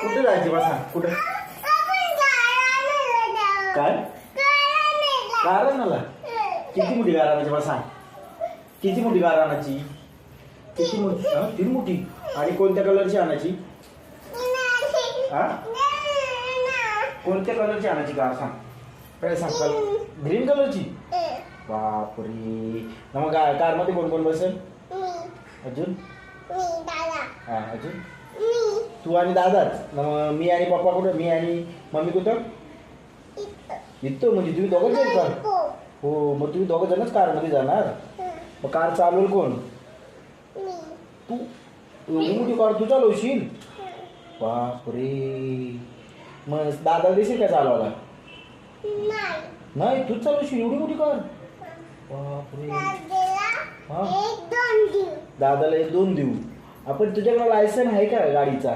कुठे जायची बसा कुठे काय गाराणाला किती मोठी गाराणाची बसा किती मोठी गाराणाची किती मोठी तीन मोठी आणि कोणत्या कलरची आणायची हा कोणत्या कलरची आणायची कार सांग काय सांग ग्रीन कलरची बापरे मग कार मध्ये कोण कोण बसेल अजून हा अजून तू आणि दादाच मग मी आणि पप्पा कुठं मी आणि मम्मी कुठं इथं म्हणजे तुम्ही दोघंच जाईल कार हो मग तुम्ही दोघं जणच कारमध्ये जाणार मग कार चालवल कोण तू एवढी मोठी कार तू चालवशील बापरे मग दादा देशील का चालवायला नाही तूच चालवशील एवढी मोठी कार बापरे हा दादाला 1-2 देऊ आपण तुझ्याकडे लायसन आहे का गाडीचा